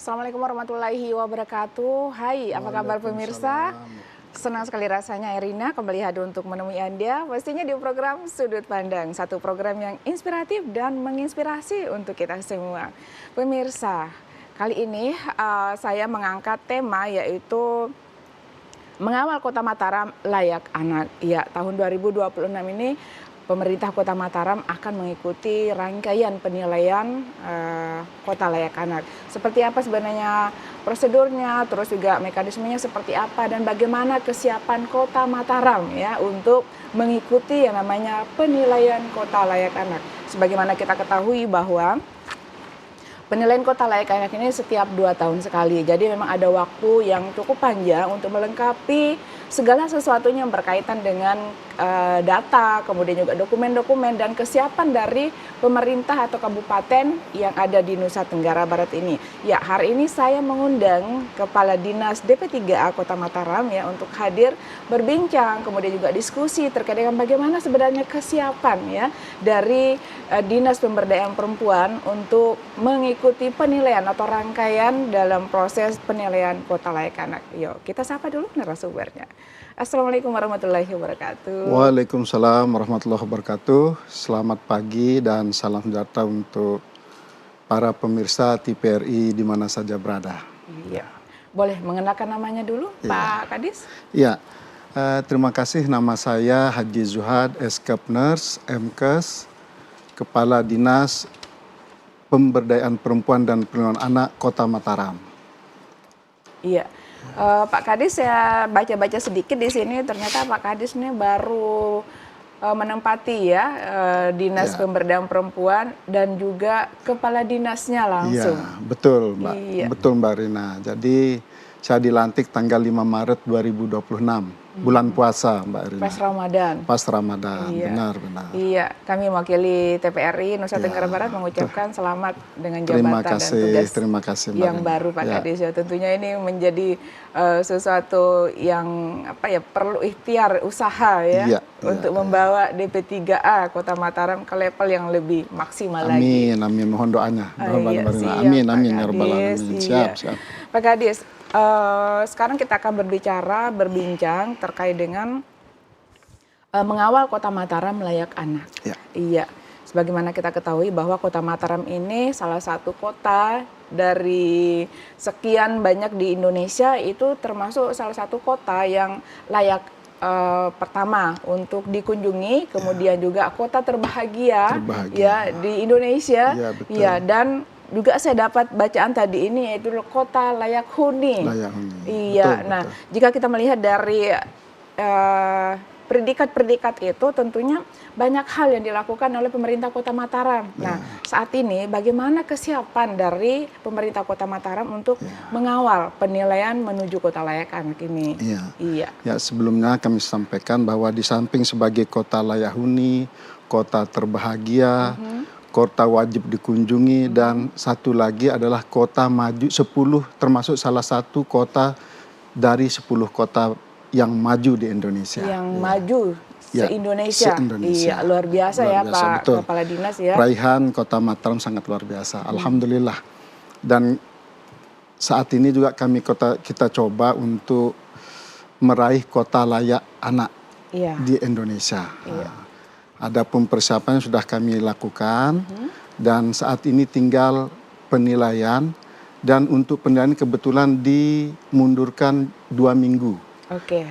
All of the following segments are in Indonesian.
Assalamualaikum warahmatullahi wabarakatuh. Hai, apa kabar pemirsa? Senang sekali rasanya Erina kembali hadir untuk menemui Anda. Pastinya di program Sudut Pandang, satu program yang inspiratif dan menginspirasi untuk kita semua. Pemirsa, kali ini saya mengangkat tema yaitu mengawal Kota Mataram layak anak. Ya, tahun 2026 ini pemerintah Kota Mataram akan mengikuti rangkaian penilaian kota layak anak. Seperti apa sebenarnya prosedurnya, terus juga mekanismenya seperti apa dan bagaimana kesiapan Kota Mataram ya untuk mengikuti yang namanya penilaian kota layak anak. Sebagaimana kita ketahui bahwa penilaian kota layak anak ini setiap 2 tahun sekali. Jadi memang ada waktu yang cukup panjang untuk melengkapi segala sesuatunya yang berkaitan dengan data, kemudian juga dokumen-dokumen dan kesiapan dari pemerintah atau kabupaten yang ada di Nusa Tenggara Barat ini. Ya, hari ini saya mengundang Kepala Dinas DP3A Kota Mataram ya untuk hadir berbincang, kemudian juga diskusi terkait dengan bagaimana sebenarnya kesiapan ya dari Dinas Pemberdayaan Perempuan untuk mengikuti penilaian atau rangkaian dalam proses penilaian kota layak anak. Yuk, kita sapa dulu narasumbernya. Assalamualaikum warahmatullahi wabarakatuh. Waalaikumsalam warahmatullahi wabarakatuh. Selamat pagi dan salam sejahtera untuk para pemirsa TVRI di mana saja berada. Iya. Boleh mengenalkan namanya dulu, Iya. Pak Kadis? Iya, terima kasih. Nama saya Haji Zuhad, Eskapners, MKes, Kepala Dinas Pemberdayaan Perempuan dan Perlindungan Anak Kota Mataram. Iya. Pak Kadis, saya baca-baca sedikit di sini, ternyata Pak Kadis ini baru menempati ya Dinas Pemberdayaan Perempuan dan juga Kepala Dinasnya langsung. Iya, betul Mbak. Iya. Betul Mbak Rina. Jadi saya dilantik tanggal 5 Maret 2026, bulan puasa Mbak Rina. Pas Ramadan. Pas Ramadan, Iya. benar. Iya, kami mewakili TVRI Nusa Tenggara Barat mengucapkan selamat dengan jabatan Terima kasih Mbak yang Rina. baru Pak Kadis ya. Tentunya ini menjadi sesuatu yang perlu ikhtiar usaha ya untuk membawa DP3A Kota Mataram ke level yang lebih maksimal lagi. Amin, mohon doanya. Siap, Amin, Pak ya rabbal Kadis. alamin. Iya. Siap. Pak Kadis, sekarang kita akan berbincang terkait dengan mengawal Kota Mataram layak anak. Iya, sebagaimana kita ketahui bahwa Kota Mataram ini salah satu kota dari sekian banyak di Indonesia, itu termasuk salah satu kota yang layak pertama untuk dikunjungi, kemudian juga kota terbahagia ya di Indonesia. Iya, betul. Ya, dan juga saya dapat bacaan tadi ini yaitu kota layak huni. Iya. Betul. Jika kita melihat dari predikat-predikat itu tentunya banyak hal yang dilakukan oleh pemerintah Kota Mataram. Nah, saat ini bagaimana kesiapan dari pemerintah Kota Mataram untuk mengawal penilaian menuju kota layak anak ini? Iya. Ya, sebelumnya kami sampaikan bahwa di samping sebagai kota layak huni, kota terbahagia, kota wajib dikunjungi, dan satu lagi adalah kota maju 10, termasuk salah satu kota dari 10 kota yang maju di Indonesia. Yang maju se-Indonesia. Iya, luar biasa ya Pak betul. Kepala Dinas ya. Raihan Kota Mataram sangat luar biasa, alhamdulillah. Dan saat ini juga kita coba untuk meraih kota layak anak di Indonesia. Adapun persiapan sudah kami lakukan dan saat ini tinggal penilaian, dan untuk penilaian kebetulan dimundurkan 2 minggu.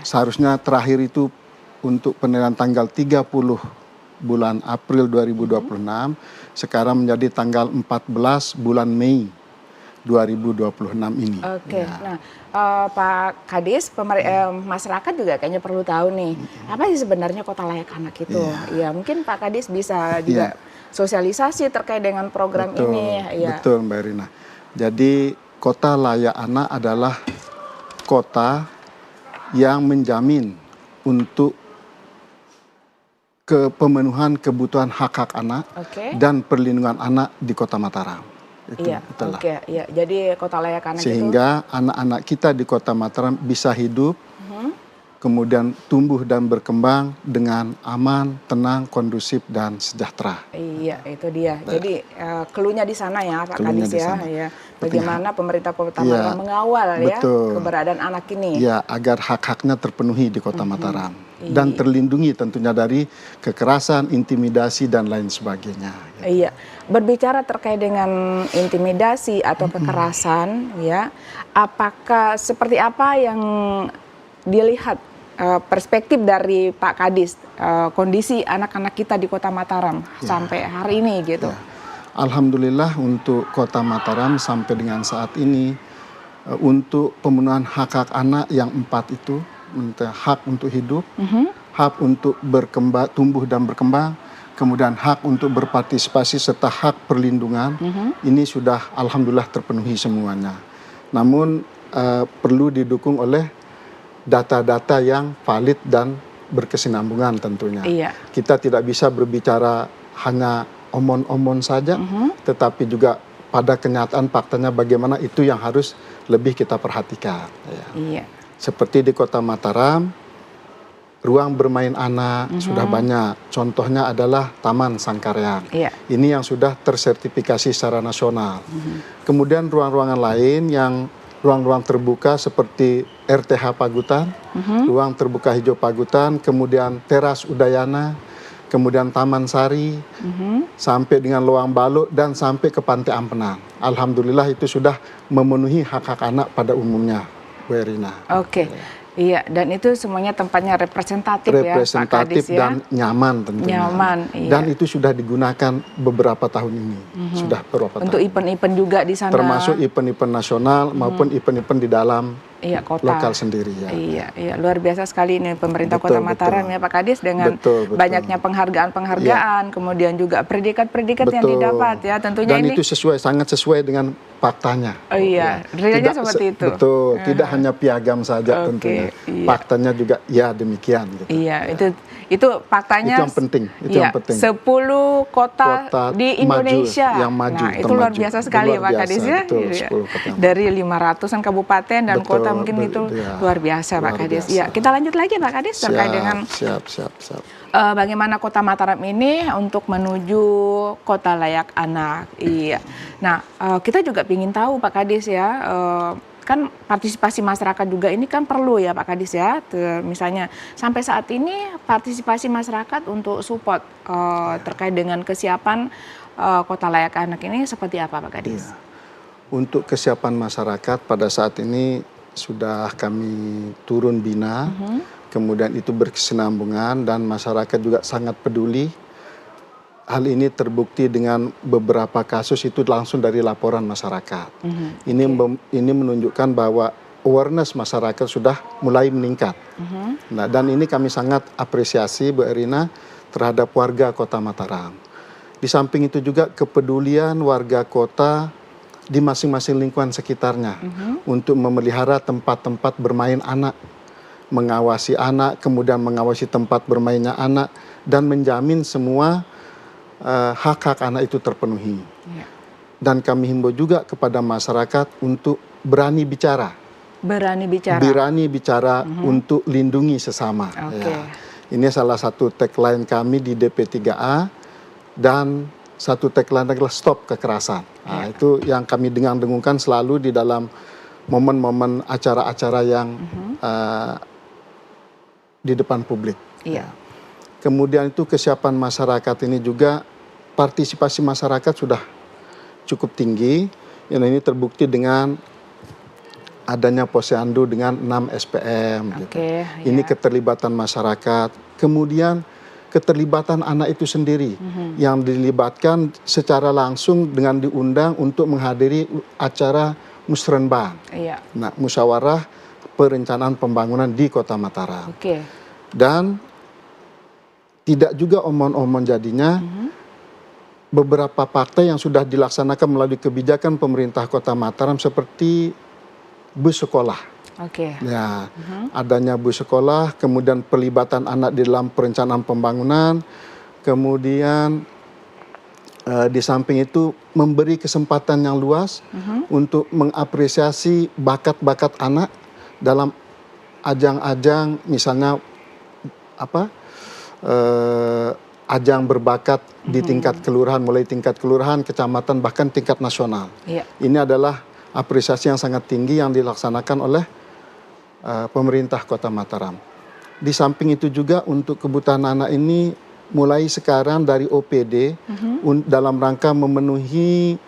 Seharusnya terakhir itu untuk penilaian tanggal 30 bulan April 2026, sekarang menjadi tanggal 14 bulan Mei 2026 ini. Nah, Pak Kadis, masyarakat juga kayaknya perlu tahu nih, apa sih sebenarnya kota layak anak itu? Ya, mungkin Pak Kadis bisa juga sosialisasi terkait dengan program ini. Betul Mbak Rina. Jadi kota layak anak adalah kota yang menjamin untuk pemenuhan kebutuhan hak-hak anak dan perlindungan anak di Kota Mataram. Jadi kota layak anak sehingga anak-anak kita di Kota Mataram bisa hidup, kemudian tumbuh dan berkembang dengan aman, tenang, kondusif, dan sejahtera. Iya, itu dia. Jadi clue-nya di sana ya Pak Kadis ya. Ya. Bagaimana pemerintah Kota Mataram mengawal ya keberadaan anak ini. Ya, agar hak-haknya terpenuhi di Kota Mataram. Dan terlindungi tentunya dari kekerasan, intimidasi, dan lain sebagainya. Iya, berbicara terkait dengan intimidasi atau kekerasan ya, apakah seperti apa yang dilihat perspektif dari Pak Kadis, kondisi anak-anak kita di Kota Mataram sampai hari ini gitu. Alhamdulillah untuk Kota Mataram sampai dengan saat ini untuk pemenuhan hak-hak anak yang 4 itu, hak untuk hidup, hak untuk berkembang, tumbuh dan berkembang, kemudian hak untuk berpartisipasi serta hak perlindungan, ini sudah alhamdulillah terpenuhi semuanya. Namun perlu didukung oleh data-data yang valid dan berkesinambungan tentunya. Kita tidak bisa berbicara hanya omon-omon saja, tetapi juga pada kenyataan faktanya bagaimana itu yang harus lebih kita perhatikan. Seperti di Kota Mataram, ruang bermain anak sudah banyak. Contohnya adalah Taman Sangkareang. Ini yang sudah tersertifikasi secara nasional. Kemudian ruang-ruangan lain yang ruang-ruang terbuka seperti RTH Pagutan, ruang terbuka hijau Pagutan, kemudian teras Udayana, kemudian Taman Sari, sampai dengan Loang Baluk dan sampai ke Pantai Ampenan. Alhamdulillah itu sudah memenuhi hak-hak anak pada umumnya, Bu Erina. Iya, dan itu semuanya tempatnya representatif ya, Pak Kadis ya. Dan nyaman tentunya. Dan itu sudah digunakan beberapa tahun ini. Sudah beberapa tahun. Untuk event-event juga di sana. Termasuk event-event nasional maupun event-event di dalam kota lokal sendiri ya. Iya, luar biasa sekali ini pemerintah Kota Mataram ya Pak Kadis dengan banyaknya penghargaan-penghargaan, kemudian juga predikat-predikat yang didapat ya tentunya. Dan ini itu sangat sesuai dengan faktanya. Realnya seperti itu. Betul, tidak hanya piagam saja tentunya. Faktanya juga ya demikian. Gitu. Itu faktanya. Itu yang penting. Itu yang penting. 10 kota di Indonesia yang maju. Nah, itu luar biasa sekali ya Pak Kadis ya. Dari 500-an kabupaten dan kota mungkin itu luar biasa Pak Kadis. Ya, kita lanjut lagi Pak Kadis terkait dengan bagaimana Kota Mataram ini untuk menuju kota layak anak. Nah, kita juga ingin tahu Pak Kadis ya, kan partisipasi masyarakat juga ini kan perlu ya Pak Kadis ya. Misalnya sampai saat ini partisipasi masyarakat untuk support terkait dengan kesiapan kota layak anak ini seperti apa Pak Kadis? Untuk kesiapan masyarakat pada saat ini sudah kami turun bina, kemudian itu berkesinambungan dan masyarakat juga sangat peduli. Hal ini terbukti dengan beberapa kasus itu langsung dari laporan masyarakat. Ini menunjukkan bahwa awareness masyarakat sudah mulai meningkat. Nah, dan ini kami sangat apresiasi Bu Erina terhadap warga Kota Mataram. Di samping itu juga kepedulian warga kota di masing-masing lingkungan sekitarnya untuk memelihara tempat-tempat bermain anak, mengawasi anak, kemudian mengawasi tempat bermainnya anak, dan menjamin semua hak-hak anak itu terpenuhi. Dan kami himbau juga kepada masyarakat untuk berani bicara. Berani bicara untuk lindungi sesama. Ini salah satu tagline kami di DP3A, dan satu tagline adalah stop kekerasan. Nah, itu yang kami dengung-dengungkan selalu di dalam momen-momen acara-acara yang di depan publik. Kemudian itu kesiapan masyarakat ini juga, partisipasi masyarakat sudah cukup tinggi. Ini terbukti dengan adanya posyandu dengan 6 SPM. Ini keterlibatan masyarakat. Kemudian keterlibatan anak itu sendiri yang dilibatkan secara langsung dengan diundang untuk menghadiri acara musrenbang. Nah, musyawarah perencanaan pembangunan di Kota Mataram. Dan tidak juga omon-omon jadinya, beberapa partai yang sudah dilaksanakan melalui kebijakan pemerintah Kota Mataram seperti bus sekolah. Ya, adanya bus sekolah, kemudian pelibatan anak di dalam perencanaan pembangunan, kemudian di samping itu memberi kesempatan yang luas untuk mengapresiasi bakat-bakat anak dalam ajang-ajang misalnya apa ajang berbakat di tingkat kelurahan, mulai tingkat kelurahan, kecamatan, bahkan tingkat nasional. Ini adalah apresiasi yang sangat tinggi yang dilaksanakan oleh pemerintah Kota Mataram. Di samping itu juga untuk kebutuhan anak ini mulai sekarang dari OPD dalam rangka memenuhi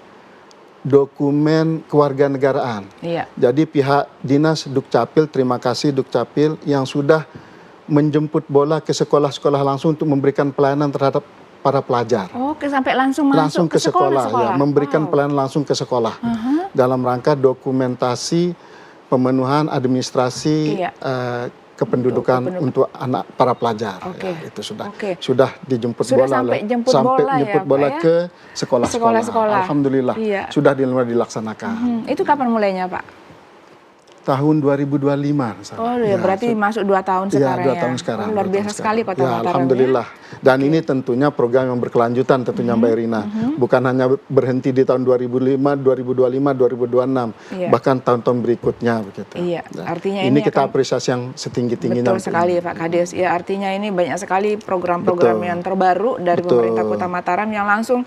dokumen kewarganegaraan. Jadi pihak Dinas Dukcapil, terima kasih Dukcapil yang sudah menjemput bola ke sekolah-sekolah langsung untuk memberikan pelayanan terhadap para pelajar. Oke, sampai langsung masuk ke sekolah. Ya, memberikan pelayanan langsung ke sekolah. Dalam rangka dokumentasi pemenuhan administrasi kependudukan untuk anak para pelajar. Ya, itu sudah dijemput bola jemput bola ke sekolah-sekolah. Alhamdulillah sudah dilaksanakan. Itu kapan mulainya, Pak? Tahun 2025. Oh ya, berarti masuk 2 tahun sekarang ya. 2 tahun sekarang. Luar biasa sekali Kota Mataram. Alhamdulillah. Dan ini tentunya program yang berkelanjutan tentunya Mbak Irina. Bukan hanya berhenti di tahun 2005, 2025, 2026. Bahkan tahun-tahun berikutnya begitu. Artinya ini kita apresiasi yang setinggi-tingginya. Betul sekali Pak Kades. Ya, artinya ini banyak sekali program-program yang terbaru dari pemerintah Kota Mataram yang langsung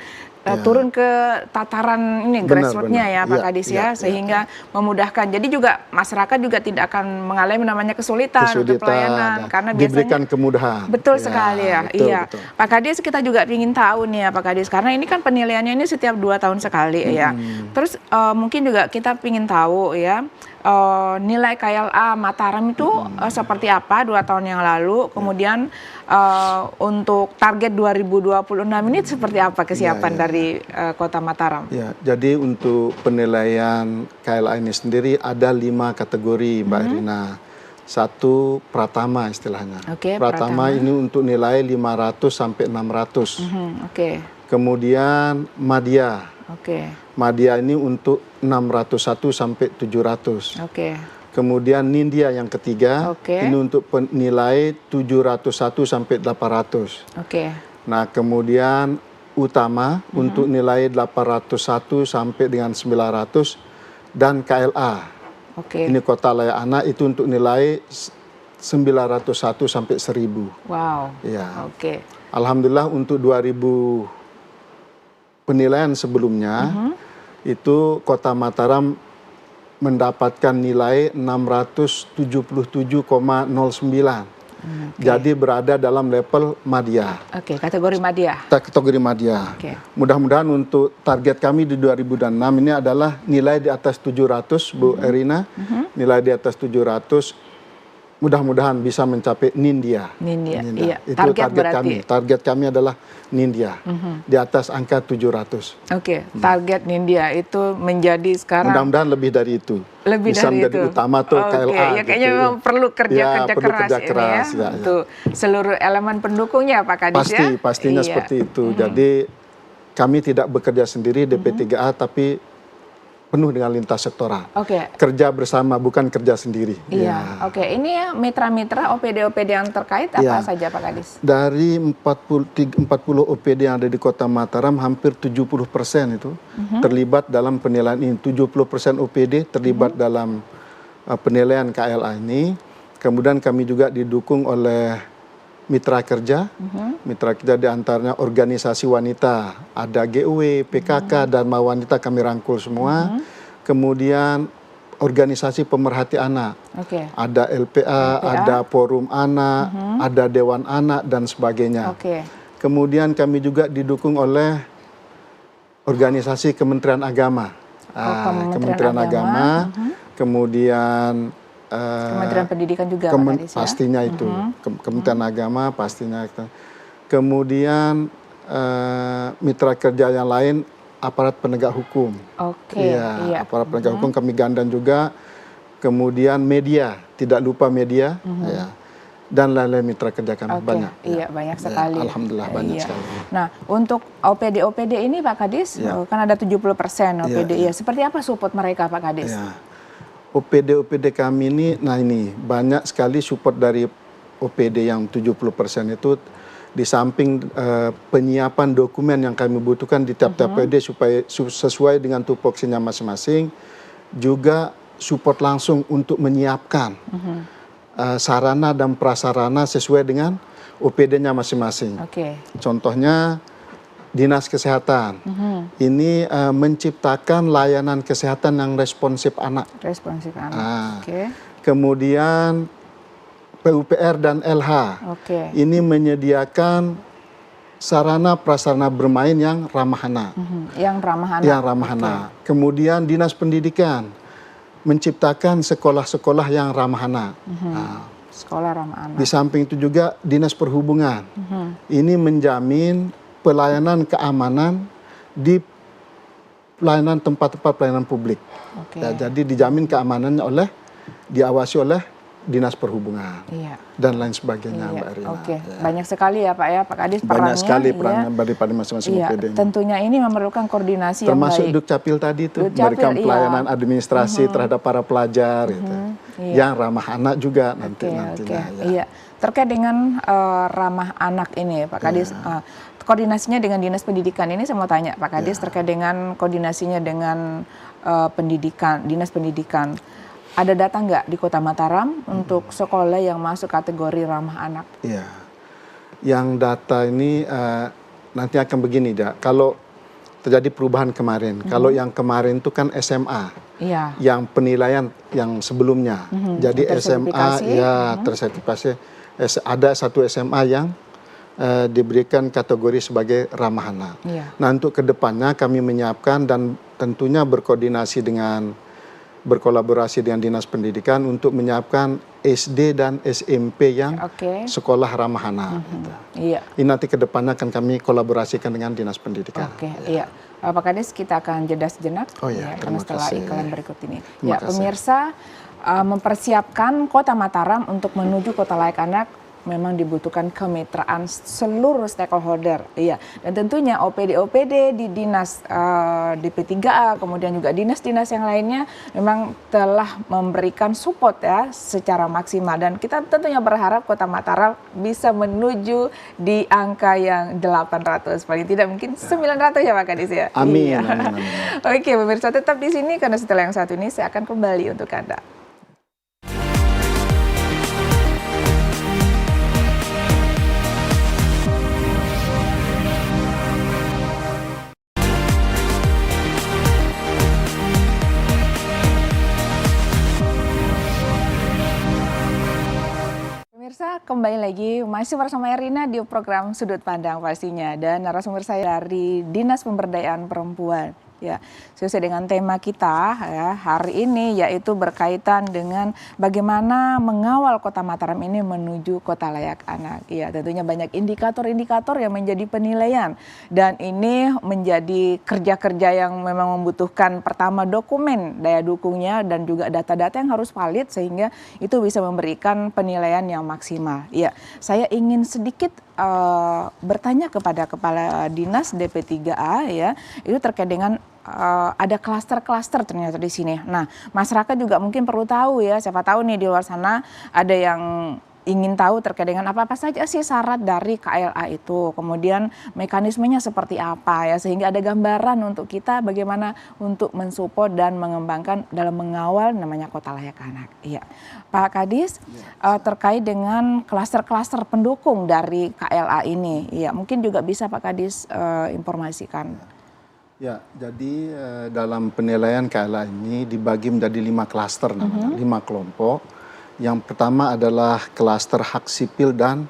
turun ke tataran ini grassroots-nya ya Pak Kadis sehingga memudahkan. Jadi juga masyarakat juga tidak akan mengalami namanya kesulitan untuk pelayanan karena diberikan kemudahan. Betul sekali ya. Betul. Pak Kadis, kita juga ingin tahu nih ya Pak Kadis, karena ini kan penilaiannya ini setiap 2 tahun sekali ya. Terus mungkin juga kita ingin tahu ya nilai KLA Mataram itu seperti apa 2 tahun yang lalu, kemudian untuk target 2026 ini seperti apa kesiapan dari Kota Mataram? Ya, jadi untuk penilaian KLA ini sendiri ada 5 kategori Mbak Irina. 1 pratama istilahnya. Pratama ini untuk nilai 500 sampai 600. Kemudian madya. Madya ini untuk 601 sampai 700. Kemudian nindya yang ketiga, ini untuk nilai 701 sampai 800. Nah, kemudian utama untuk nilai 801 sampai dengan 900 dan KLA. Ini kota layak anak itu untuk nilai 901 sampai 1000. Wow. Ya. Alhamdulillah untuk 2000 penilaian sebelumnya itu Kota Mataram mendapatkan nilai 677,09. Jadi berada dalam level madya. Kategori madya. Kategori madya. Mudah-mudahan untuk target kami di 2006 ini adalah nilai di atas 700, Bu Erina. Nilai di atas 700. Mudah-mudahan bisa mencapai nindya. Iya. Itu target kami. Target kami adalah nindya. Di atas angka 700. Target nindya itu menjadi sekarang. Mudah-mudahan lebih dari itu. Bisa menjadi utama tuh KLA. Ya, kayaknya memang perlu kerja keras ini ya. Untuk seluruh elemen pendukungnya Pak Kadis ya. Pastinya seperti itu. Jadi kami tidak bekerja sendiri DP3A tapi penuh dengan lintas sektoral. Kerja bersama, bukan kerja sendiri. Ini ya mitra-mitra OPD-OPD yang terkait apa saja Pak Kadis? Dari 40 OPD yang ada di Kota Mataram, hampir 70% itu terlibat dalam penilaian ini. 70% OPD terlibat dalam penilaian KLA ini. Kemudian kami juga didukung oleh mitra kerja. Mitra kerja diantaranya organisasi wanita, ada GUW, PKK, Dharma Wanita kami rangkul semua. Kemudian organisasi pemerhati anak, ada LPA, ada Forum Anak, ada Dewan Anak dan sebagainya. Kemudian kami juga didukung oleh organisasi Kementerian Agama, Kementerian Agama, kemudian Kementerian Pendidikan juga Pak Kadis, pastinya itu Kementerian Agama pastinya. Kemudian mitra kerja yang lain aparat penegak hukum. Aparat penegak hukum kami gandeng juga. Kemudian media, tidak lupa media, dan lain-lain mitra kerja kami banyak. Banyak sekali. Alhamdulillah banyak sekali. Nah, untuk OPD ini Pak Kadis, kan ada 70% OPD. Seperti apa support mereka Pak Kadis? OPD kami ini, ini banyak sekali support dari OPD yang 70% itu, di samping penyiapan dokumen yang kami butuhkan di tiap-tiap OPD supaya sesuai dengan tupoksinya masing-masing, juga support langsung untuk menyiapkan sarana dan prasarana sesuai dengan OPD-nya masing-masing. Contohnya Dinas Kesehatan ini menciptakan layanan kesehatan yang responsif anak. Kemudian PUPR dan LH ini menyediakan sarana prasarana bermain yang ramah anak. Yang ramah anak. Kemudian Dinas Pendidikan menciptakan sekolah-sekolah yang ramah anak. Sekolah ramah anak. Di samping itu juga Dinas Perhubungan ini menjamin pelayanan keamanan di pelayanan tempat-tempat pelayanan publik. Ya, jadi dijamin keamanannya diawasi oleh Dinas Perhubungan dan lain sebagainya, Mbak Erina. Banyak sekali ya Pak ya, Pak Kadis perannya. Banyak sekali perannya daripada masing-masing OPD. Tentunya ini memerlukan koordinasi yang baik. Termasuk Dukcapil tadi itu memberikan pelayanan administrasi terhadap para pelajar, yang ramah anak juga nantinya. Terkait dengan ramah anak ini, Pak Kadis. Koordinasinya dengan Dinas Pendidikan ini saya mau tanya Pak Kadis terkait dengan koordinasinya dengan Dinas Pendidikan. Ada data nggak di Kota Mataram untuk sekolah yang masuk kategori ramah anak? Iya, yang data ini nanti akan begini, kalau terjadi perubahan kemarin. Kalau yang kemarin itu kan SMA, yang penilaian yang sebelumnya. Jadi SMA tersertifikasi. Ada satu SMA yang diberikan kategori sebagai ramah anak. Nah, untuk kedepannya kami menyiapkan dan tentunya berkolaborasi dengan Dinas Pendidikan untuk menyiapkan SD dan SMP yang sekolah ramah anak. Ini nanti kedepannya akan kami kolaborasikan dengan Dinas Pendidikan. Pak Kadis, kita akan jeda sejenak karena setelah iklan berikut ini. Pemirsa, mempersiapkan Kota Mataram untuk menuju kota layak anak memang dibutuhkan kemitraan seluruh stakeholder. Dan tentunya OPD-OPD di Dinas DP3A, kemudian juga dinas-dinas yang lainnya memang telah memberikan support secara maksimal. Dan kita tentunya berharap Kota Mataram bisa menuju di angka yang 800, paling tidak mungkin 900 ya Pak Kadis ya. Amin. Oke, pemirsa tetap di sini karena setelah yang satu ini saya akan kembali untuk Anda. Pemirsa, kembali lagi masih bersama Erina di program Sudut Pandang pastinya, dan narasumber saya dari Dinas Pemberdayaan Perempuan. Sesuai dengan tema kita hari ini, yaitu berkaitan dengan bagaimana mengawal Kota Mataram ini menuju kota layak anak. Tentunya banyak indikator-indikator yang menjadi penilaian, dan ini menjadi kerja-kerja yang memang membutuhkan pertama dokumen, daya dukungnya, dan juga data-data yang harus valid sehingga itu bisa memberikan penilaian yang maksimal. Saya ingin sedikit bertanya kepada Kepala Dinas DP3A itu terkait dengan ada klaster-klaster ternyata di sini. Nah, masyarakat juga mungkin perlu tahu siapa tahu nih di luar sana ada yang ingin tahu terkait dengan apa-apa saja sih syarat dari KLA itu, kemudian mekanismenya seperti apa sehingga ada gambaran untuk kita bagaimana untuk mensupport dan mengembangkan dalam mengawal namanya kota layak anak. Pak Kadis, terkait dengan klaster-klaster pendukung dari KLA ini, mungkin juga bisa Pak Kadis informasikan. Jadi dalam penilaian KLA ini dibagi menjadi 5 klaster namanya, 5 kelompok. Yang pertama adalah klaster hak sipil dan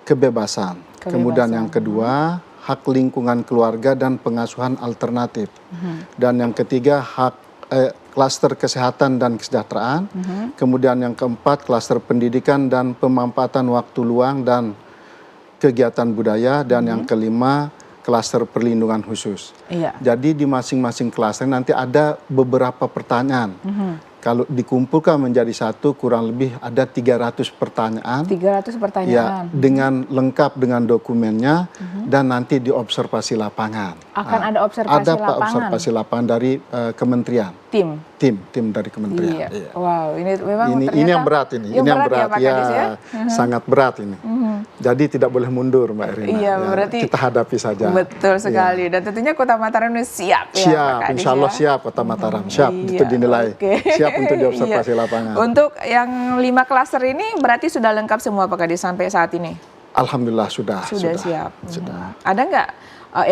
kebebasan. Kemudian yang kedua, hak lingkungan keluarga dan pengasuhan alternatif. Dan yang ketiga, klaster kesehatan dan kesejahteraan. Kemudian yang keempat, klaster pendidikan dan pemanfaatan waktu luang dan kegiatan budaya. Dan yang kelima, klaster perlindungan khusus. Jadi di masing-masing klaster nanti ada beberapa pertanyaan. Kalau dikumpulkan menjadi satu, kurang lebih ada 300 pertanyaan. 300 pertanyaan. Dengan lengkap dengan dokumennya dan nanti diobservasi lapangan. Akan ada observasi lapangan? Ada observasi lapangan dari kementerian. Tim dari kementerian. Iya. Iya. Wow, ini memang ini yang berat ini. Ini yang berat ya, sangat berat ini. Jadi tidak boleh mundur, Mbak Erina. Iya, berarti kita hadapi saja. Betul sekali. Dan tentunya Kota Mataram ini siap ya, siap, Pak Kadis, insya Allah siap Kota Mataram. Siap, itu dinilai. Siap untuk diobservasi lapangan. Untuk yang 5 klaster ini berarti sudah lengkap semua Pak Kadis sampai saat ini? Alhamdulillah sudah siap. Sudah. Ada nggak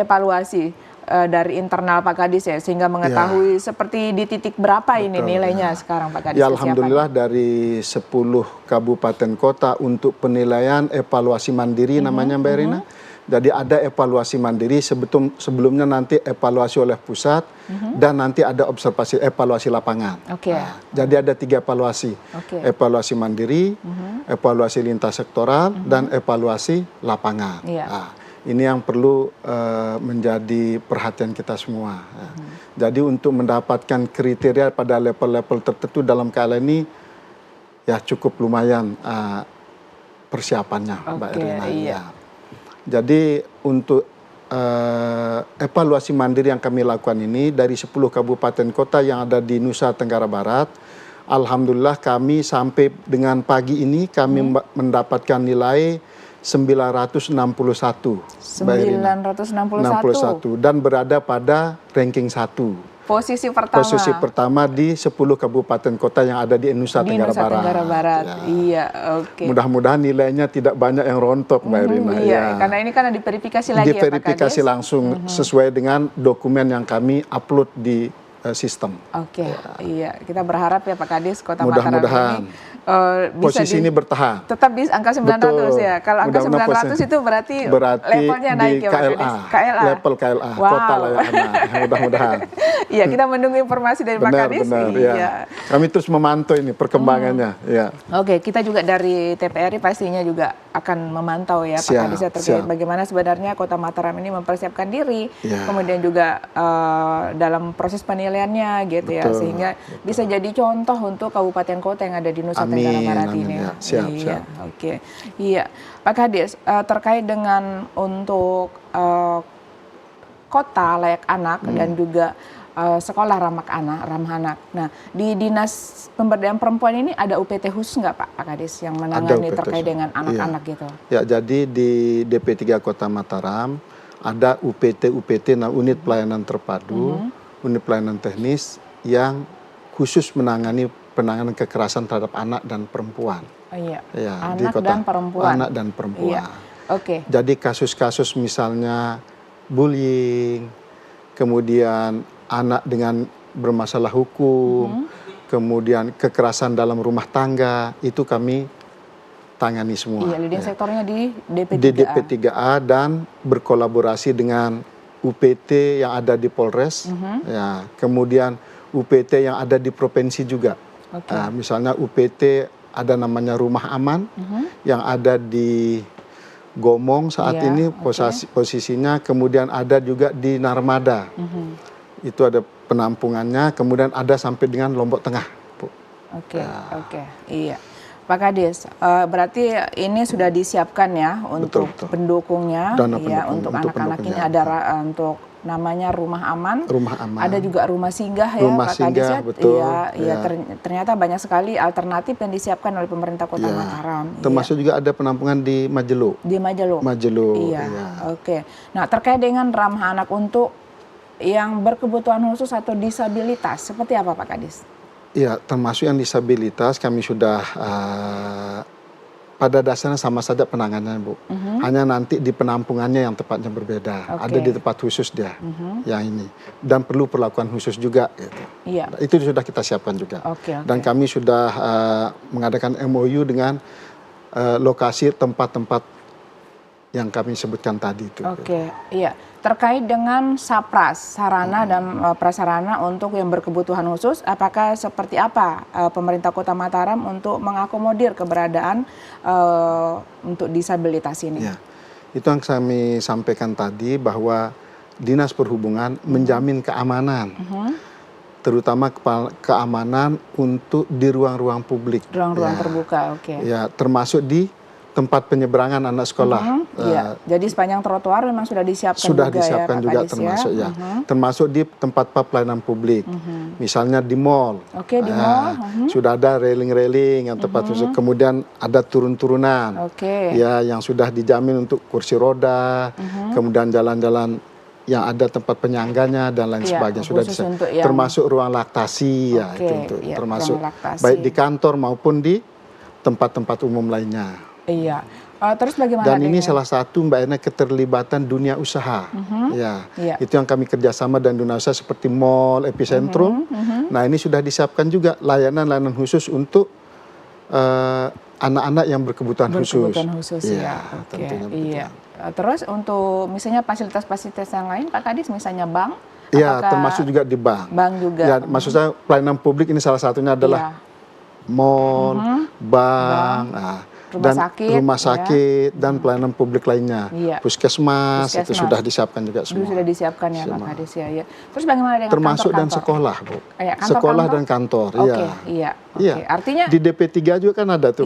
evaluasi dari internal Pak Kadis ya, sehingga mengetahui seperti di titik berapa ini nilainya sekarang Pak Kadis? Ya Alhamdulillah dari 10 kabupaten kota untuk penilaian evaluasi mandiri namanya Mbak Erina. Jadi ada evaluasi mandiri, sebelumnya nanti evaluasi oleh pusat dan nanti ada evaluasi lapangan. Nah, jadi ada 3 evaluasi, evaluasi mandiri, evaluasi lintas sektoral dan evaluasi lapangan. Nah, ini yang perlu menjadi perhatian kita semua. Jadi untuk mendapatkan kriteria pada level-level tertentu dalam KL ini ya cukup lumayan persiapannya, Mbak Erina. Ya. Jadi untuk evaluasi mandiri yang kami lakukan ini dari 10 kabupaten kota yang ada di Nusa Tenggara Barat, alhamdulillah kami sampai dengan pagi ini kami mendapatkan nilai 961. 961 dan berada pada ranking 1. Posisi pertama di 10 kabupaten kota yang ada di Nusa Tenggara Barat. Ya. Iya, Mudah-mudahan nilainya tidak banyak yang rontok, Mbak Erina. Iya, karena ini kan diverifikasi lagi diverifikasi ya, Pak Kadis? Langsung sesuai dengan dokumen yang kami upload di sistem. Iya. Kita berharap ya Pak Kadis, Kota Mataram ini posisi ini bertahan. Tetap di angka 900 ya. Kalau angka 900 itu berarti levelnya naik ya Pak Kadis. KLA. Level KLA, Kota Layak Anak. Mudah-mudahan. Iya, kita menunggu informasi dari Pak Kadis. Iya. Kami terus memantau ini perkembangannya. Ya. Kita juga dari TPRI pastinya juga akan memantau ya Pak Kadis terkait bagaimana sebenarnya Kota Mataram ini mempersiapkan diri, kemudian juga dalam proses penilaiannya gitu ya, sehingga bisa jadi contoh untuk kabupaten kota yang ada di Nusa Tenggara Barat ini. Ya. Siap. Iya, Pak Kadis, terkait dengan untuk kota layak anak dan juga sekolah ramah anak. Nah, di Dinas Pemberdayaan Perempuan ini ada UPT khusus nggak Pak Kadis yang menangani terkait dengan anak-anak gitu? Ya, jadi di DP3 Kota Mataram ada UPT, unit pelayanan terpadu, unit pelayanan teknis yang khusus menangani penanganan kekerasan terhadap anak dan perempuan. Anak dan perempuan. Iya. Jadi kasus-kasus misalnya bullying, kemudian anak dengan bermasalah hukum, kemudian kekerasan dalam rumah tangga, itu kami tangani semua. Iya, leading sektornya di DP3A. Di DP3A dan berkolaborasi dengan UPT yang ada di Polres, ya, kemudian UPT yang ada di provinsi juga. Misalnya UPT ada namanya Rumah Aman yang ada di Gomong saat ini posisinya, kemudian ada juga di Narmada. Itu ada penampungannya, kemudian ada sampai dengan Lombok Tengah. Iya. Pak Kadis, berarti ini sudah disiapkan ya untuk pendukungnya, untuk anak-anak ini ada untuk namanya Rumah Aman. Ada juga rumah singgah ya Pak Kadis ya. Ternyata banyak sekali alternatif yang disiapkan oleh pemerintah Kota Mataram. Termasuk juga ada penampungan di Majelo. Iya. Nah, terkait dengan ramah anak untuk yang berkebutuhan khusus atau disabilitas, seperti apa Pak Kadis? Ya, termasuk yang disabilitas kami sudah pada dasarnya sama saja penanganannya, Bu. Hanya nanti di penampungannya yang tepatnya berbeda. Ada di tempat khusus dia, yang ini. Dan perlu perlakuan khusus juga. Gitu. Nah, itu sudah kita siapkan juga. Dan kami sudah mengadakan MOU dengan lokasi tempat-tempat yang kami sebutkan tadi itu. Iya. Terkait dengan SAPRAS, sarana dan prasarana untuk yang berkebutuhan khusus, apakah seperti apa pemerintah Kota Mataram untuk mengakomodir keberadaan untuk disabilitas ini? Ya, itu yang kami sampaikan tadi bahwa Dinas Perhubungan menjamin keamanan, terutama keamanan untuk di ruang-ruang publik. Ruang-ruang terbuka, Ya, termasuk di tempat penyeberangan anak sekolah. Iya. Jadi sepanjang trotoar memang sudah disiapkan sudah juga disiapkan ya, Pak juga Kadis, termasuk ya. Termasuk di tempat pelayanan publik. Misalnya di mall. Oke, di mall. Sudah ada railing-railing yang tempat khusus. Kemudian ada turun-turunan. Oke. Ya, yang sudah dijamin untuk kursi roda. Kemudian jalan-jalan yang ada tempat penyangganya dan lain sebagainya sudah termasuk ruang laktasi ya, itu untuk termasuk baik di kantor maupun di tempat-tempat umum lainnya. Iya. Terus bagaimana? Dan ini salah satu Mbak Ena keterlibatan dunia usaha. Ya, itu yang kami kerjasama dan dunia usaha seperti mall, epicentrum. Nah, ini sudah disiapkan juga layanan-layanan khusus untuk anak-anak yang berkebutuhan khusus. Ya. Tentunya. Iya. Terus untuk misalnya fasilitas-fasilitas yang lain, Pak Kadis, misalnya bank? Iya, termasuk juga di bank. Bank juga. Ya, maksud saya pelayanan publik ini salah satunya adalah mall, bank, rumah sakit dan pelayanan publik lainnya, puskesmas itu sudah disiapkan juga semua. Sudah disiapkan ya Pak Kadis ya. Terus bagaimana dengan termasuk kantor-kantor? Dan sekolah, Bu. Sekolah dan kantor. Iya. Artinya di DP3 juga kan ada tuh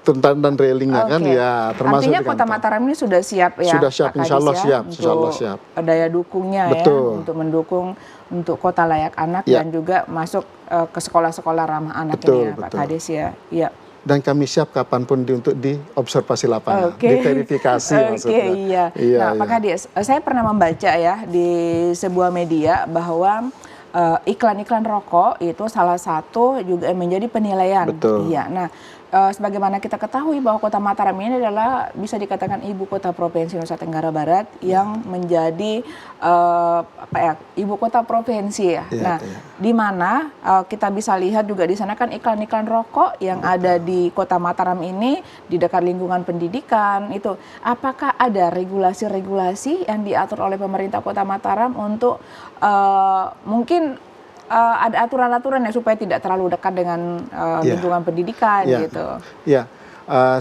tuntutan dan railingnya kan, ya termasuk. Artinya Kota Mataram ini sudah siap ya. Sudah siap, Insya Allah siap, Insya Allah siap. Daya dukungnya untuk mendukung untuk kota layak anak dan juga masuk ke sekolah-sekolah ramah anak ini ya Pak Kadis ya. Iya. Dan kami siap kapanpun untuk diobservasi lapangan, diverifikasi maksudnya. Nah, Pak Kadis, saya pernah membaca ya di sebuah media bahwa iklan-iklan rokok itu salah satu juga menjadi penilaian. Betul. Iya. Nah, sebagaimana kita ketahui bahwa Kota Mataram ini adalah bisa dikatakan ibu kota provinsi Nusa Tenggara Barat yang menjadi ibu kota provinsi ya. Di mana kita bisa lihat juga di sana kan iklan-iklan rokok yang ada di Kota Mataram ini di dekat lingkungan pendidikan itu. Apakah ada regulasi-regulasi yang diatur oleh pemerintah Kota Mataram untuk mungkin ada aturan-aturan ya supaya tidak terlalu dekat dengan lingkungan pendidikan gitu. Ya,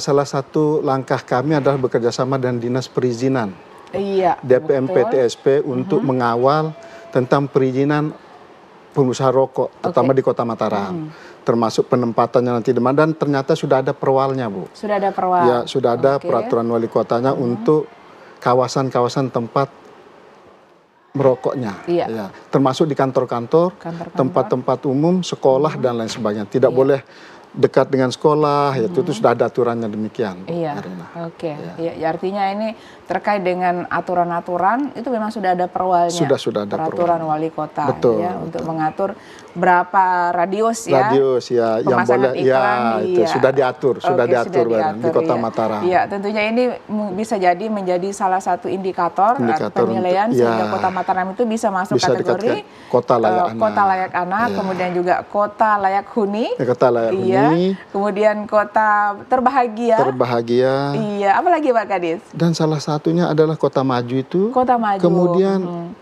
salah satu langkah kami adalah bekerjasama dengan Dinas Perizinan, DPM PTSP untuk mengawal tentang perizinan pengusaha rokok, terutama di Kota Mataram, termasuk penempatannya nanti di mana. Dan ternyata sudah ada perwalnya, Bu. Sudah ada perwal. Ya, sudah ada peraturan wali kotanya untuk kawasan-kawasan tempat merokoknya, termasuk di kantor-kantor, tempat-tempat umum, sekolah dan lain sebagainya. Tidak boleh dekat dengan sekolah, itu sudah ada aturannya demikian. Artinya ini terkait dengan aturan-aturan itu memang sudah ada perwalnya. Sudah ada peraturan wali kota untuk mengatur berapa radius yang boleh itu sudah diatur, di Kota Mataram. Iya, tentunya ini bisa jadi menjadi salah satu indikator penilaian sehingga Kota Mataram itu bisa masuk kategori kota layak anak, kemudian juga kota layak huni. Kota layak huni. Kemudian kota terbahagia. Iya, apalagi Pak Kadis? Dan salah satunya adalah kota maju itu. Kota maju. Kemudian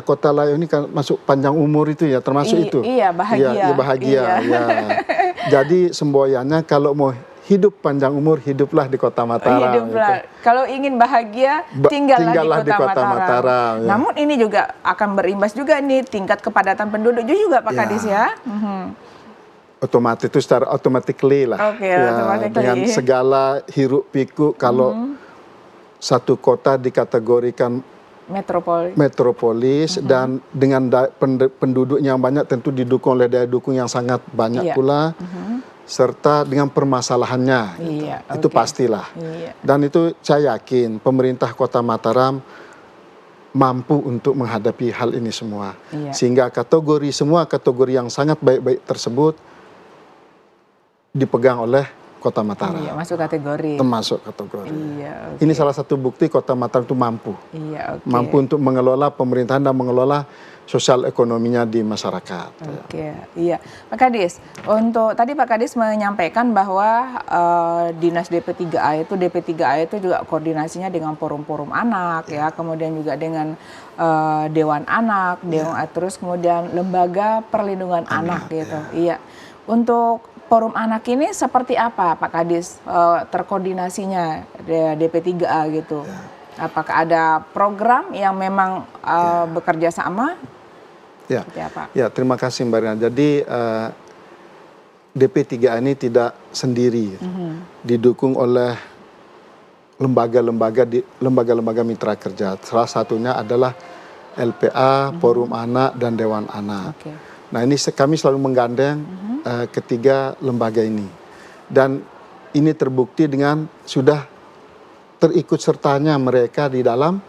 kota layak ini kan masuk panjang umur itu ya, termasuk itu. Iya, bahagia. Bahagia. Jadi semboyannya kalau mau hidup panjang umur, hiduplah di Kota Mataram. Hiduplah. Kalau ingin bahagia, tinggallah di Kota Mataram. Namun ini juga akan berimbas juga nih tingkat kepadatan penduduk juga Pak Kadis ya. Otomatis itu secara automatically lah. Dengan segala hiruk pikuk kalau satu kota dikategorikan metropolis dan dengan penduduknya yang banyak tentu didukung oleh daya dukung yang sangat banyak pula serta dengan permasalahannya itu pastilah. Dan itu saya yakin pemerintah Kota Mataram mampu untuk menghadapi hal ini semua sehingga semua kategori yang sangat baik-baik tersebut dipegang oleh Kota Mataram. Masuk kategori. Termasuk kategori. Ini salah satu bukti Kota Mataram itu mampu. Mampu untuk mengelola pemerintahan dan mengelola sosial ekonominya di masyarakat. Pak Kadis, untuk tadi Pak Kadis menyampaikan bahwa Dinas DP3A itu juga koordinasinya dengan forum-forum anak kemudian juga dengan Dewan Anak, terus kemudian Lembaga Perlindungan Anak gitu. Untuk forum anak ini seperti apa Pak Kadis terkoordinasinya DP3A gitu? Apakah ada program yang memang bekerja sama? Seperti apa? Terima kasih Mbak Rina. Jadi DP3 ini tidak sendiri, didukung oleh lembaga-lembaga mitra kerja. Salah satunya adalah LPA, Forum Anak, dan Dewan Anak. Okay. Nah ini kami selalu menggandeng ketiga lembaga ini. Dan ini terbukti dengan sudah terikut sertanya mereka di dalam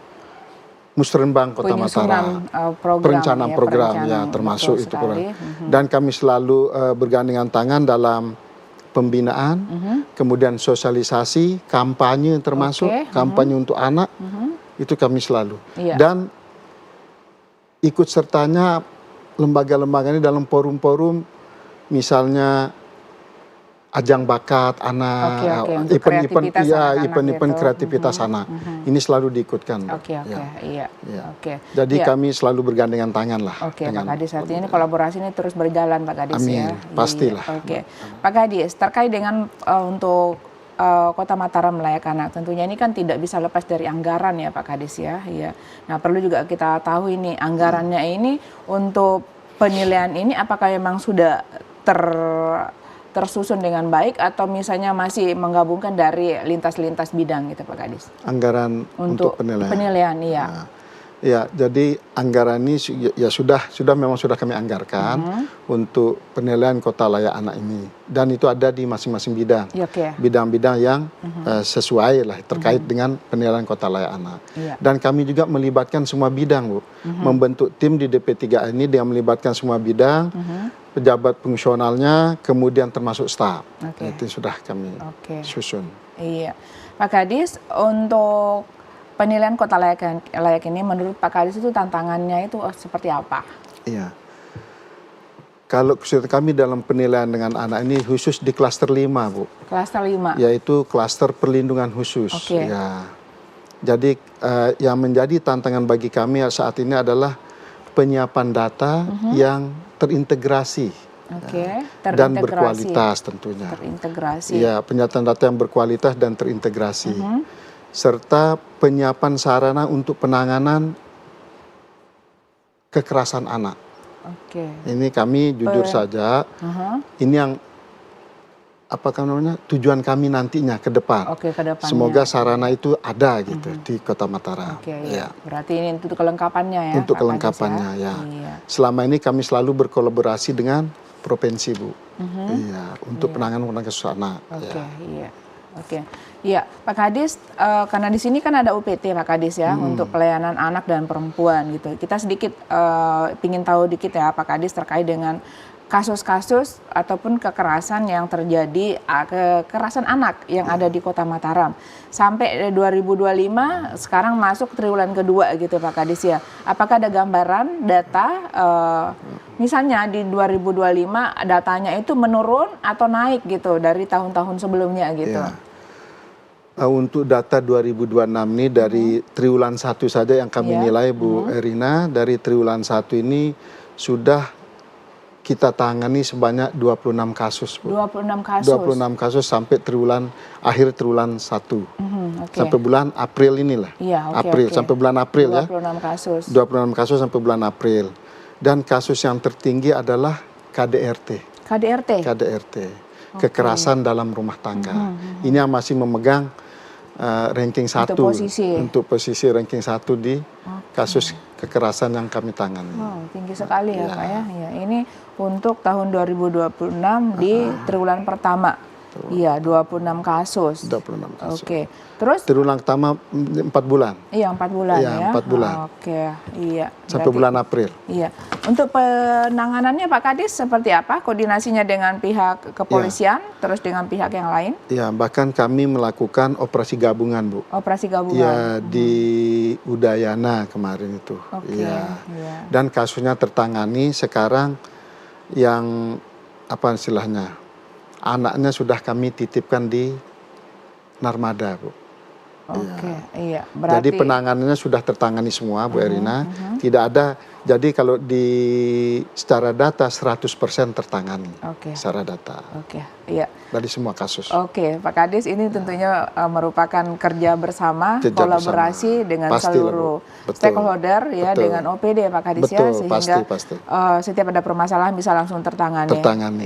Musrenbang Kota Mataram. Perencanaan program ya termasuk itu program. Dan kami selalu bergandengan tangan dalam pembinaan, kemudian sosialisasi, kampanye termasuk, kampanye untuk anak, itu kami selalu. Dan ikut sertanya lembaga-lembaga ini dalam forum-forum, misalnya ajang bakat anak, event-event kreativitas anak. Ini selalu diikutkan. Jadi kami selalu bergandengan tangan lah. Pak Kadis, artinya ini kolaborasi ini terus berjalan Pak Kadis. Amin, pastilah. Pak Kadis, terkait dengan untuk Kota Mataram Layak Anak, tentunya ini kan tidak bisa lepas dari anggaran ya Pak Kadis ya. Nah perlu juga kita tahu ini anggarannya ini untuk penilaian ini apakah memang sudah tersusun dengan baik atau misalnya masih menggabungkan dari lintas-lintas bidang gitu Pak Kadis? Anggaran untuk penilaian iya. Ya, jadi anggaran ini ya sudah memang sudah kami anggarkan untuk penilaian Kota Layak Anak ini, dan itu ada di masing-masing bidang, bidang-bidang yang sesuai lah terkait dengan penilaian Kota Layak Anak. Dan kami juga melibatkan semua bidang, Bu, membentuk tim di DP3 ini yang melibatkan semua bidang, pejabat fungsionalnya, kemudian termasuk staf. Itu sudah kami susun. Iya, Pak Kadis, untuk penilaian Kota Layak ini menurut Pak Kadis itu tantangannya itu seperti apa? Iya. Kalau kami dalam penilaian dengan anak ini khusus di klaster 5, Bu. Klaster 5? Yaitu klaster perlindungan khusus. Ya. Jadi yang menjadi tantangan bagi kami saat ini adalah penyiapan data yang terintegrasi. Dan berkualitas tentunya. Terintegrasi. Ya, penyiapan data yang berkualitas dan terintegrasi. Serta penyiapan sarana untuk penanganan kekerasan anak. Ini kami jujur saja, ini yang tujuan kami nantinya ke depan. Semoga sarana itu ada gitu di Kota Mataram. Berarti ini untuk kelengkapannya ya. Untuk kelengkapannya ya. Selama ini kami selalu berkolaborasi dengan provinsi, Bu. Untuk penanganan kasus anak. Iya, Pak Kadis, karena di sini kan ada UPT Pak Kadis ya, untuk pelayanan anak dan perempuan gitu. Kita sedikit ingin tahu dikit ya Pak Kadis terkait dengan kasus-kasus ataupun kekerasan yang terjadi, kekerasan anak yang ada di Kota Mataram. Sampai 2025 sekarang masuk triwulan kedua gitu Pak Kadis ya. Apakah ada gambaran data misalnya di 2025 datanya itu menurun atau naik gitu dari tahun-tahun sebelumnya gitu? Untuk data 2026 ini dari triwulan 1 saja yang kami nilai Bu Erina, dari triwulan 1 ini sudah kita tangani sebanyak 26 kasus, Bu. 26 kasus. 26 kasus sampai akhir triwulan 1. Sampai bulan April inilah. Sampai bulan April 26 kasus. 26 kasus sampai bulan April. Dan kasus yang tertinggi adalah KDRT. Kekerasan dalam rumah tangga. Ini yang masih memegang ranking 1 untuk posisi ranking 1 di kasus kekerasan yang kami tangani. Tinggi sekali ya Pak ya. Ini untuk tahun 2026 di triwulan pertama. Iya, 26 kasus. 26 kasus. Terus triwulan pertama 4 bulan. Iya, 4 bulan ya. 4 bulan. Iya. Sampai bulan April. Iya. Untuk penanganannya Pak Kadis seperti apa? Koordinasinya dengan pihak kepolisian, terus dengan pihak yang lain? Iya, bahkan kami melakukan operasi gabungan, Bu. Operasi gabungan. Iya, di Udayana kemarin itu. Iya. Dan kasusnya tertangani sekarang yang istilahnya? Anaknya sudah kami titipkan di Narmada, Bu. Berarti... Jadi penanganannya sudah tertangani semua, Bu Erina. Tidak ada Jadi kalau secara data 100% tertangani. Secara data. Iya. Dari semua kasus. Pak Kadis, ini tentunya merupakan kerja bersama, kolaborasi dengan seluruh stakeholder ya, dengan OPD Pak Kadis ya, sehingga setiap ada permasalahan bisa langsung tertangani.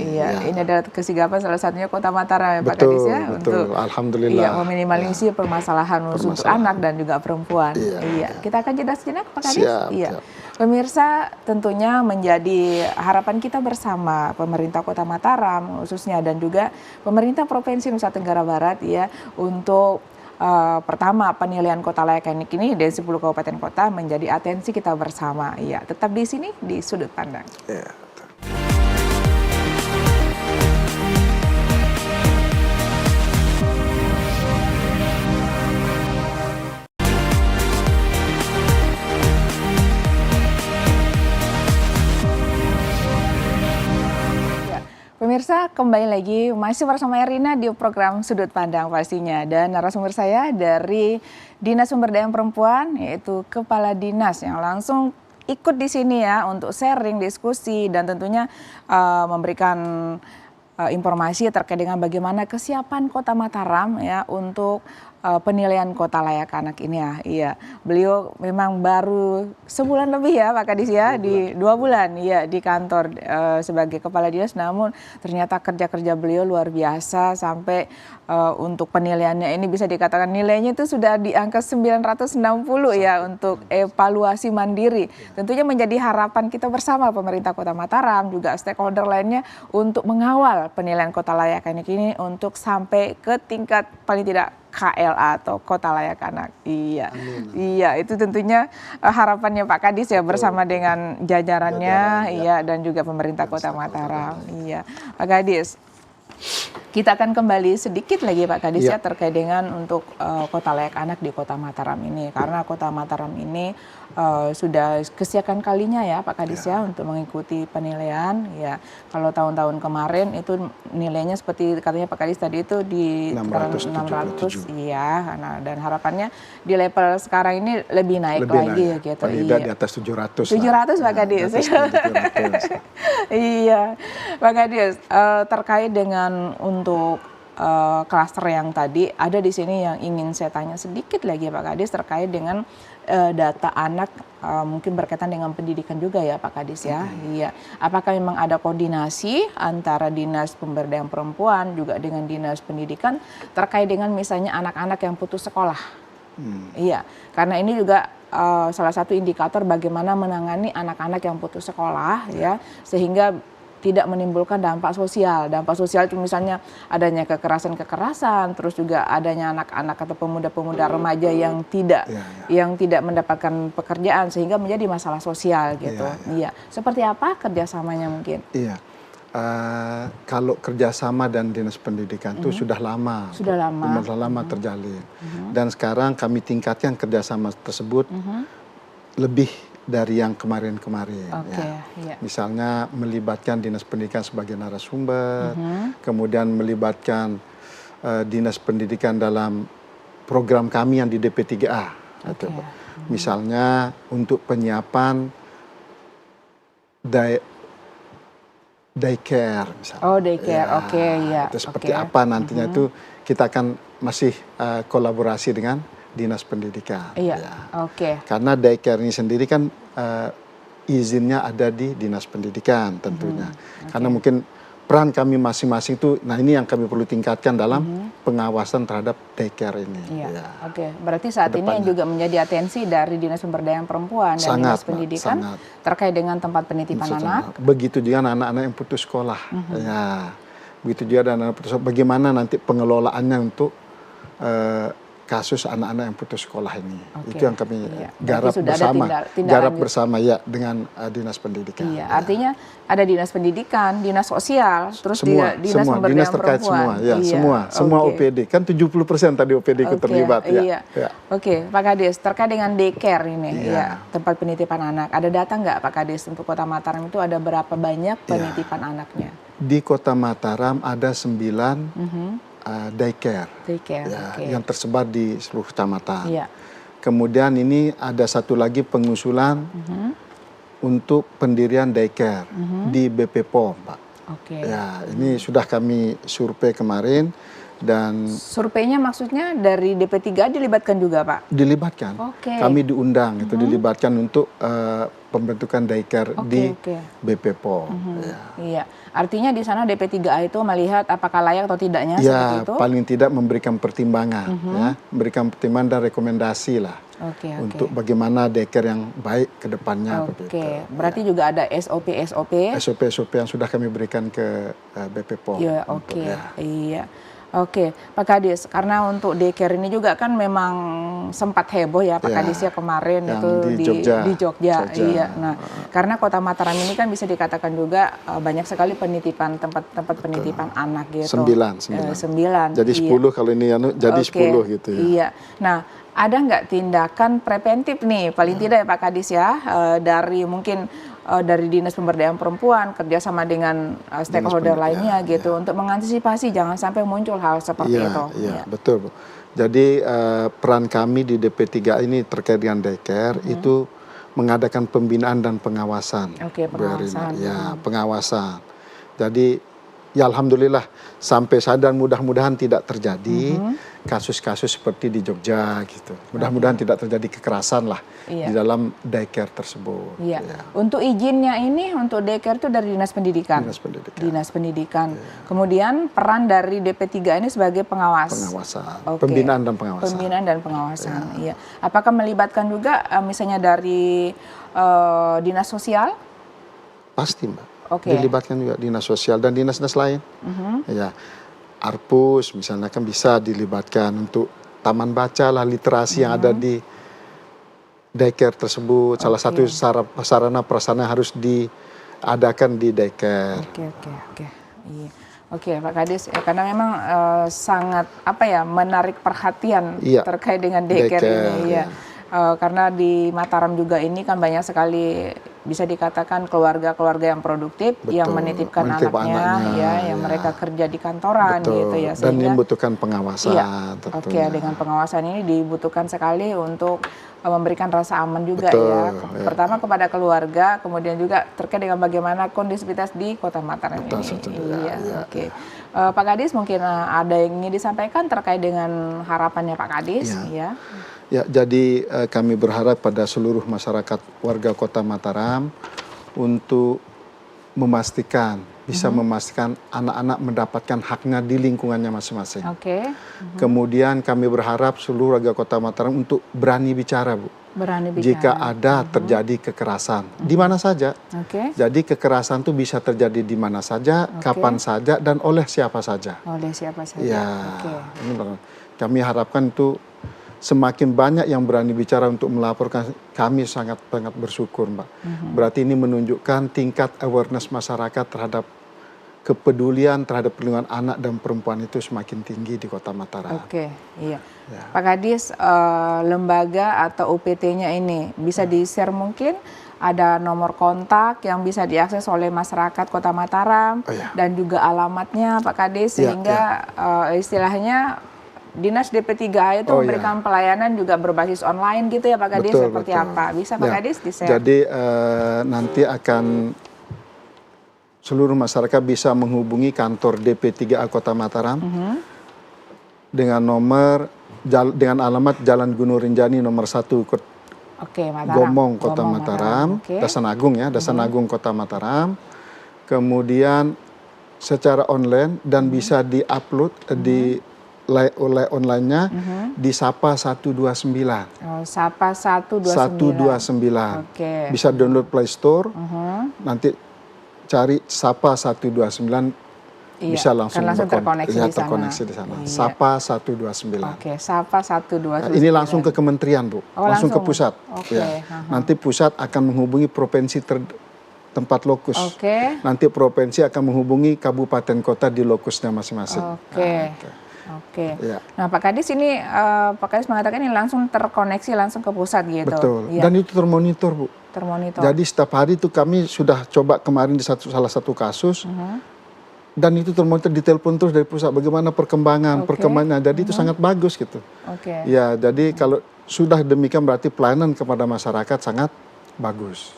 Iya. Ini adalah kesigapan salah satunya Kota Mataram ya Pak Kadis ya, untuk alhamdulillah meminimalisir permasalahan untuk anak dan juga perempuan. Kita akan jeda sejenak Pak Kadis. Siap. Pemirsa, tentunya menjadi harapan kita bersama pemerintah Kota Mataram khususnya dan juga pemerintah Provinsi Nusa Tenggara Barat ya, untuk pertama penilaian kota layak unik ini dari 10 kabupaten kota menjadi atensi kita bersama. Iya, tetap di sini di Sudut Pandang. Pemirsa, kembali lagi masih bersama Erina di program Sudut Pandang pastinya. Dan narasumber saya dari Dinas Pemberdayaan Perempuan, yaitu Kepala Dinas yang langsung ikut di sini ya untuk sharing, diskusi, dan tentunya memberikan informasi terkait dengan bagaimana kesiapan Kota Mataram ya untuk penilaian kota layak anak ini ya. Iya, beliau memang baru sebulan lebih ya Pak Kadis ya, di 2 bulan ya di kantor sebagai kepala dinas, namun ternyata kerja-kerja beliau luar biasa sampai untuk penilaiannya ini bisa dikatakan nilainya itu sudah di angka 960 ya untuk evaluasi mandiri. Tentunya menjadi harapan kita bersama pemerintah Kota Mataram juga stakeholder lainnya untuk mengawal penilaian kota layak anak ini untuk sampai ke tingkat paling tidak KLA atau Kota Layak Anak. Iya. Amin. Iya, itu tentunya harapannya Pak Kadis ya bersama dengan jajarannya ya, dan juga pemerintah Kota Mataram. Iya. Pak Kadis, kita akan kembali sedikit lagi Pak Kadis ya terkait dengan untuk Kota Layak Anak di Kota Mataram ini, karena Kota Mataram ini sudah kesekian kalinya ya Pak Kadis ya untuk mengikuti penilaian ya. Kalau tahun-tahun kemarin itu nilainya seperti katanya Pak Kadis tadi itu di 600 iya. Nah, dan harapannya di level sekarang ini lebih naik lagi gitu. Di atas 700 Pak Kadis. Iya. Pak Kadis, terkait dengan untuk klaster yang tadi ada di sini yang ingin saya tanya sedikit lagi Pak Kadis terkait dengan data anak mungkin berkaitan dengan pendidikan juga ya Pak Kadis ya. Iya. Apakah memang ada koordinasi antara Dinas Pemberdayaan Perempuan juga dengan Dinas Pendidikan terkait dengan misalnya anak-anak yang putus sekolah? Iya. Karena ini juga salah satu indikator bagaimana menangani anak-anak yang putus sekolah ya, sehingga tidak menimbulkan dampak sosial. Dampak sosial itu misalnya adanya kekerasan-kekerasan, terus juga adanya anak-anak atau pemuda-pemuda remaja yang tidak mendapatkan pekerjaan sehingga menjadi masalah sosial gitu. Iya. Seperti apa kerjasamanya mungkin? Iya. Kalau kerjasama dan Dinas Pendidikan itu sudah lama terjalin. Dan sekarang kami tingkatkan kerjasama tersebut lebih dari yang kemarin-kemarin. Misalnya melibatkan Dinas Pendidikan sebagai narasumber, kemudian melibatkan Dinas Pendidikan dalam program kami yang di DP3A. Misalnya untuk penyiapan daycare misalnya. Oh, daycare. Itu seperti apa nantinya itu kita akan masih kolaborasi dengan Dinas Pendidikan. Karena daycare ini sendiri kan izinnya ada di Dinas Pendidikan tentunya. Karena mungkin peran kami masing-masing itu, nah ini yang kami perlu tingkatkan dalam pengawasan terhadap daycare ini. Berarti saat ini yang juga menjadi atensi dari Dinas Pemberdayaan Perempuan dan Dinas Pendidikan terkait dengan tempat penitipan anak. Begitu juga anak-anak yang putus sekolah. Begitu juga anak-anak putus sekolah. Bagaimana nanti pengelolaannya untuk kasus anak-anak yang putus sekolah ini. Itu yang kami garap bersama ya dengan Dinas Pendidikan. Artinya ada Dinas Pendidikan, Dinas Sosial, terus juga Dinas Pemberdayaan Dinas terkait Perempuan. Semua OPD. Kan 70% tadi OPD ikut terlibat. Pak Kadis, terkait dengan daycare ini, tempat penitipan anak. Ada data nggak Pak Kadis untuk Kota Mataram itu ada berapa banyak penitipan anaknya? Di Kota Mataram ada 9 daycare yang tersebar di seluruh kecamatan. Kemudian ini ada satu lagi pengusulan untuk pendirian daycare di BPPOM, Pak. Oke. Ya, ini sudah kami survei kemarin dan surveinya maksudnya dari DP3 dilibatkan juga, Pak? Dilibatkan. Oke. Kami diundang itu dilibatkan untuk pembentukan daycare di BPPOM. Ya. Iya. Artinya di sana DP3A itu melihat apakah layak atau tidaknya seperti itu? Ya, paling tidak memberikan pertimbangan, ya, memberikan pertimbangan dan rekomendasi lah. Untuk bagaimana daycare yang baik ke depannya. Berarti juga ada SOP-SOP? SOP-SOP yang sudah kami berikan ke BPPOM. Ya, iya. Oke, Pak Kadis, karena untuk daycare ini juga kan memang sempat heboh ya Pak Kadis ya kemarin itu di Jogja. Iya. Nah, karena Kota Mataram ini kan bisa dikatakan juga banyak sekali penitipan tempat penitipan anak gitu. 9. Jadi 10 kalau ini jadi 10 gitu ya. Iya. Nah, ada nggak tindakan preventif nih, paling tidak ya Pak Kadis ya, dari mungkin dari Dinas Pemberdayaan Perempuan kerjasama dengan stakeholder lainnya gitu untuk mengantisipasi jangan sampai muncul hal seperti itu. Iya, betul, Bu. Jadi peran kami di DP3 ini terkait dengan daycare itu mengadakan pembinaan dan pengawasan. Pengawasan. Ya, pengawasan. Jadi ya alhamdulillah sampai saat dan mudah-mudahan tidak terjadi kasus-kasus seperti di Jogja gitu. Mudah-mudahan tidak terjadi kekerasan lah di dalam daycare tersebut. Iya. Ya. Untuk izinnya ini untuk daycare itu dari Dinas Pendidikan. Dinas Pendidikan. Kemudian peran dari DP3 ini sebagai pengawas. Pengawasan. Pembinaan dan pengawasan. Pembinaan dan pengawasan. Iya. Apakah melibatkan juga misalnya dari Dinas Sosial? Pasti, Mbak. Dilibatkan juga dinas sosial dan dinas-dinas lain. Ya, Arpus misalnya kan bisa dilibatkan untuk taman baca lah, literasi yang ada di daycare tersebut. Salah satu sarana prasarana harus diadakan di daycare. Oke, Pak Kadis, karena memang sangat menarik perhatian terkait dengan daycare ini. Ya. Karena di Mataram juga ini kan banyak sekali bisa dikatakan keluarga-keluarga yang produktif yang menitipkan anaknya yang mereka kerja di kantoran gitu ya, dan membutuhkan pengawasan. Dengan pengawasan ini dibutuhkan sekali untuk memberikan rasa aman juga pertama kepada keluarga, kemudian juga terkait dengan bagaimana kondisivitas di Kota Mataram ini. Pak Kadis, mungkin ada yang ingin disampaikan terkait dengan harapannya Pak Kadis Ya, jadi kami berharap pada seluruh masyarakat warga Kota Mataram untuk bisa memastikan anak-anak mendapatkan haknya di lingkungannya masing-masing. Kemudian kami berharap seluruh warga Kota Mataram untuk berani bicara, Bu. Jika ada terjadi kekerasan di mana saja. Jadi kekerasan itu bisa terjadi di mana saja, kapan saja, dan oleh siapa saja. Ini kami harapkan itu semakin banyak yang berani bicara untuk melaporkan, kami sangat bersyukur, Mbak. Berarti ini menunjukkan tingkat awareness masyarakat terhadap kepedulian terhadap perlindungan anak dan perempuan itu semakin tinggi di Kota Mataram. Pak Kadis, lembaga atau UPT-nya ini bisa di-share mungkin? Ada nomor kontak yang bisa diakses oleh masyarakat Kota Mataram dan juga alamatnya Pak Kadis sehingga istilahnya Dinas DP3A itu memberikan pelayanan juga berbasis online gitu ya Pak Kadis, seperti apa? Bisa Pak Kadis di-share? Jadi nanti akan seluruh masyarakat bisa menghubungi kantor DP3A Kota Mataram dengan alamat Jalan Gunung Rinjani nomor 1 Gomong Kota Mataram. Dasan Agung Dasan Agung Kota Mataram. Kemudian secara online dan bisa di-upload oleh online-nya di Sapa 129. Sapa 129. Bisa download Play Store. Nanti cari Sapa 129 bisa langsung terkoneksi di sana. Sapa 129. Sapa 129. Ini langsung ke kementerian, Bu. Langsung ke pusat. Nanti pusat akan menghubungi provinsi tempat lokus. Nanti provinsi akan menghubungi kabupaten kota di lokusnya masing-masing. Nah Pak Kadis ini Pak Kadis mengatakan ini langsung terkoneksi langsung ke pusat gitu. Betul. Dan itu termonitor, Bu. Jadi setiap hari itu kami sudah coba kemarin di salah satu kasus dan itu termonitor, ditelepon terus dari pusat bagaimana perkembangannya. Jadi itu sangat bagus gitu. Ya, jadi kalau sudah demikian berarti pelayanan kepada masyarakat sangat bagus.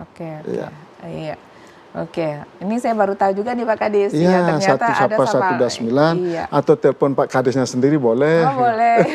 Oke. Iya. Iya. Oke, ini saya baru tahu juga nih Pak Kadis. Iya, Ya, ternyata ada sama. 129 Iya. atau telepon Pak Kadisnya sendiri boleh. Oh, boleh.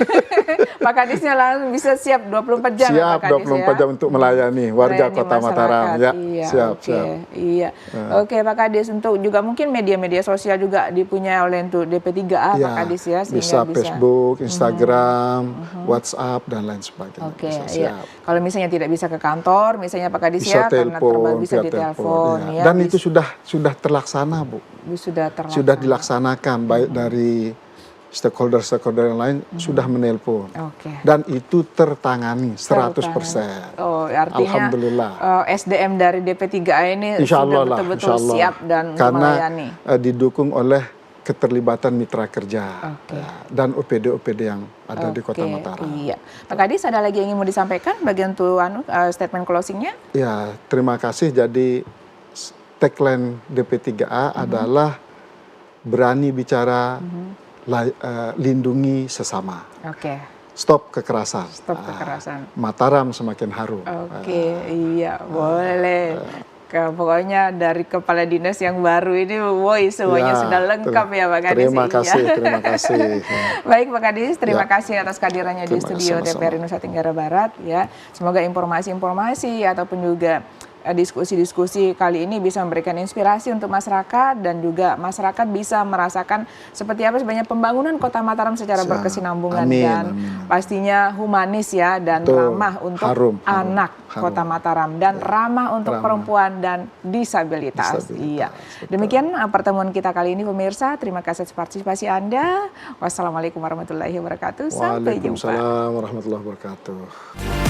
Pak Kadisnya langsung bisa siap 24 jam ya Siap Pak Kadis 24 jam untuk melayani warga Melayani Kota masyarakat. Mataram. Ya, Iya, siap, oke. siap. Iya. Oke Pak Kadis, untuk juga mungkin media-media sosial juga dipunyai oleh untuk DP3A Pak Kadis ya, bisa Facebook, Instagram, WhatsApp dan lain sebagainya. Oke, Bisa, iya. siap. Kalau misalnya tidak bisa ke kantor, misalnya Pak Kadis Bisa ya, karena telepon, bisa via ditelepon iya. ya. Dan itu sudah terlaksana, Bu. Sudah terlaksana. Sudah dilaksanakan baik dari stakeholder-stakeholder yang lain sudah menelpon. Oke. Dan itu tertangani 100%. Oh, artinya Alhamdulillah. SDM dari DP3A ini Insya sudah Allah lah, betul-betul insya Allah. siap dan Karena melayani. didukung oleh keterlibatan mitra kerja Oke. dan OPD-OPD yang ada di Kota Mataram. Iya. Pak Kadis, ada lagi yang ingin mau disampaikan bagian untuk statement closingnya? Ya, terima kasih. Jadi tagline DP3A adalah berani bicara, lindungi sesama. Oke. Stop kekerasan. Stop kekerasan. Mataram semakin harum. Oke, iya, boleh. Pokoknya dari kepala dinas yang baru ini, woi, semuanya Ya, sudah lengkap ya Pak Kadis. Terima kasih, Iya. terima kasih. Baik Pak Kadis, terima Ya. kasih atas kehadirannya di Terima studio kasih, TVRI Nusa Tenggara Barat ya. Semoga informasi-informasi ataupun juga diskusi-diskusi kali ini bisa memberikan inspirasi untuk masyarakat dan juga masyarakat bisa merasakan seperti apa sebenarnya pembangunan Kota Mataram secara berkesinambungan Amin, dan amin. pastinya humanis ya dan Betul. ramah untuk Harum. Kota Mataram dan ramah untuk perempuan dan disabilitas. Iya. Demikian pertemuan kita kali ini pemirsa. Terima kasih atas partisipasi Anda. Wassalamualaikum warahmatullahi wabarakatuh. Sampai jumpa. Waalaikumsalam warahmatullahi wabarakatuh.